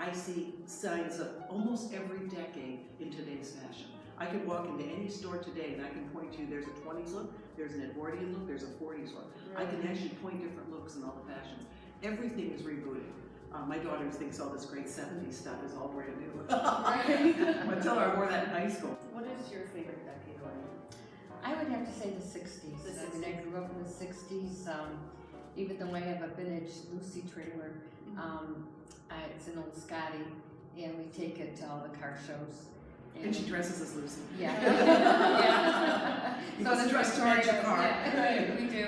I see signs of almost every decade in today's fashion. I could walk into any store today and I can point to, there's a 20s look, there's an Edwardian look, there's a 40s look. I can actually point different looks in all the fashions. Everything is rebooted. My daughter thinks all this great 70s stuff is all brand new. I tell her I wore that in high school. What is your favorite decade, Lauren? I would have to say the 60s. I mean, I grew up in the 60s. Even though I have a vintage Lucy trailer, it's an old Scotty, and we take it to all the car shows. And she dresses as Lucy. Yeah. Yeah. So the dress to match your car. Yeah, right, we do.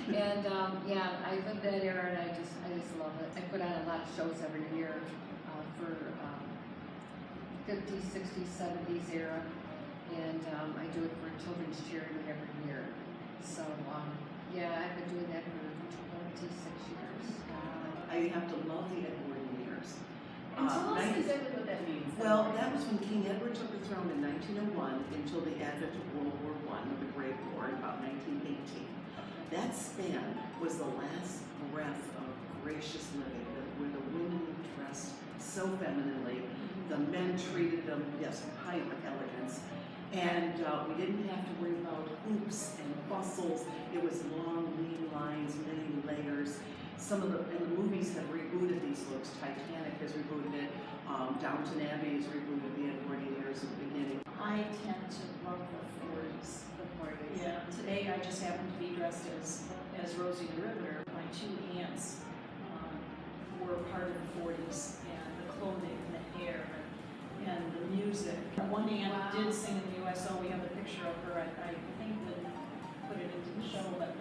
And yeah, I lived that era, and I just love it. I put on a lot of shows every year for 50s, 60s, 70s era, and I do it for children's charity every year. So yeah, I've been doing that for 26 years. I have to love the Edwardian years. And tell us exactly what that means. Well, that was when King Edward took the throne in 1901 until the advent of World War I, or the Great War, in about 1918. That span was the last breath of gracious living, where the women dressed so femininely, the men treated them, yes, with height of elegance, and we didn't have to worry about hoops and bustles. It was long, lean lines, many layers. Some of the movies have rebooted these looks. Titanic has rebooted it. Downton Abbey has rebooted the Edwardian years at the beginning. I tend to love the 40s. Yeah. Today I just happen to be dressed as Rosie the Riveter. My two aunts were part of the 40s, and the clothing and the hair and the music. One aunt did sing in the USO. We have a picture of her. I think we put it into the show, but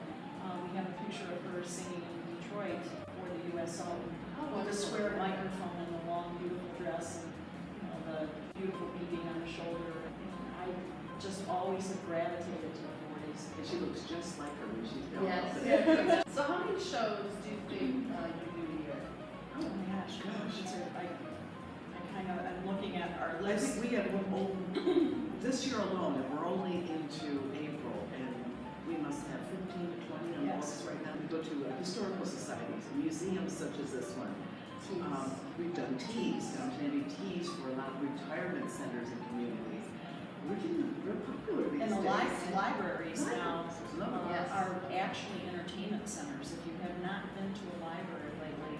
we have a picture of her singing in Detroit for the USO with a square microphone and the long, beautiful dress, and the beautiful beading on the shoulder. And I just always have gravitated to the 40s. And she looks just like her when she's down. Yes. So how many shows do you think you do a year? Oh my gosh. I'm looking at our I list. think we have this year alone, and we're only into April, and we must have 15 to 20 on Yes. books right now. We go to historical societies, museums such as this one. We've done teas, Downton Abbey teas for a lot of retirement centers and communities. We're getting real popular these And the days. libraries now Yes. are actually entertainment centers. If you have not been to a library lately,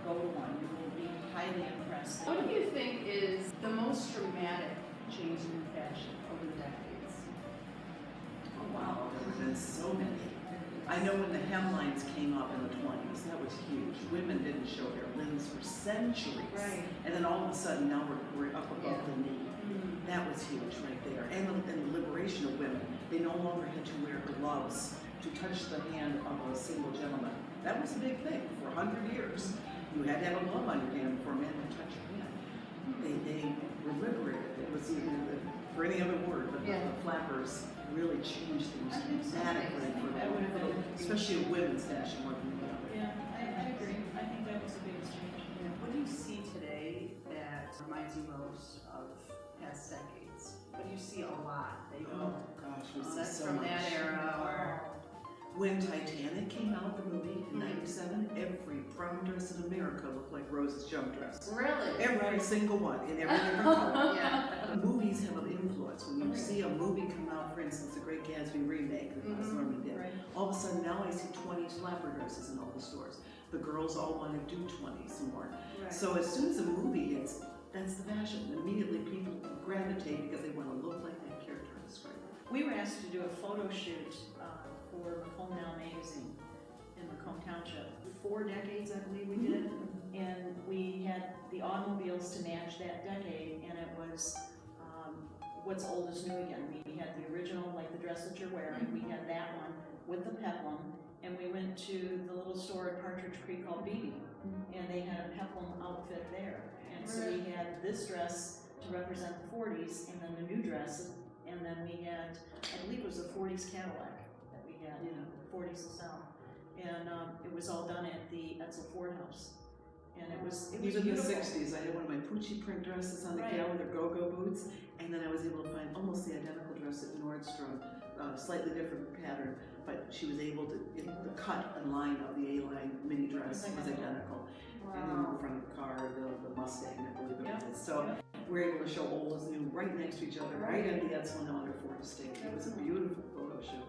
go to one. You will be highly impressed. What do you think is the most dramatic change in fashion over the decades? Oh wow, there have been so many. I know when the hemlines came up in the 20s, that was huge. Women didn't show their limbs for centuries. Right. And then all of a sudden, now we're up above the knee. That was huge right there. And the liberation of women. They no longer had to wear gloves to touch the hand of a single gentleman. That was a big thing for 100 years. You had to have a glove on your hand for a man to touch your hand. They were liberated. It was even, for any other word, but the flappers really changed things dramatically especially a women's fashion more than the other. Yeah, I agree. I think that was the biggest change. What do you see today that reminds you most of past decades? What do you see a lot? That you Oh gosh, we see that's so from much. that era, or When Titanic came out, the movie in '97, every prom dress in America looked like Rose's jump dress. really? Every single one, in every different color. Yeah. The movies have an influence. When you see a movie come out, for instance, The Great Gatsby remake that Baz Luhrmann did, Right. all of a sudden now I see 20s flapper dresses in all the stores. The girls all want to do 20s more. Right. So as soon as a movie hits, that's the fashion. Immediately people gravitate because they want to look like that character on the screen. We were asked to do a photo shoot for Macomb Now magazine in Macomb Township. 4 decades, I believe we did, and we had the automobiles to match that decade, and it was what's old is new again. We had the original, like the dress that you're wearing, we had that one with the peplum, and we went to the little store at Partridge Creek called Beatty, and they had a peplum outfit there. And so we had this dress to represent the 40s, and then the new dress, and then we had, I believe it was a 40s Cadillac that we had, 40s LaSalle. And it was all done at the Etzel Ford House. And it was Even in the beautiful. 60s, I had one of my Pucci print dresses on the gal with her go-go boots, and then I was able to find almost the identical dress at Nordstrom, slightly different pattern, but she was able to, the cut and line of the A-line mini dress was identical. And then in front of Carr, the Mustang, I believe it Yeah. was. So we're able to show Ola's new right next to each other, right at the Edsel Elder Ford estate. It was a beautiful photo shoot.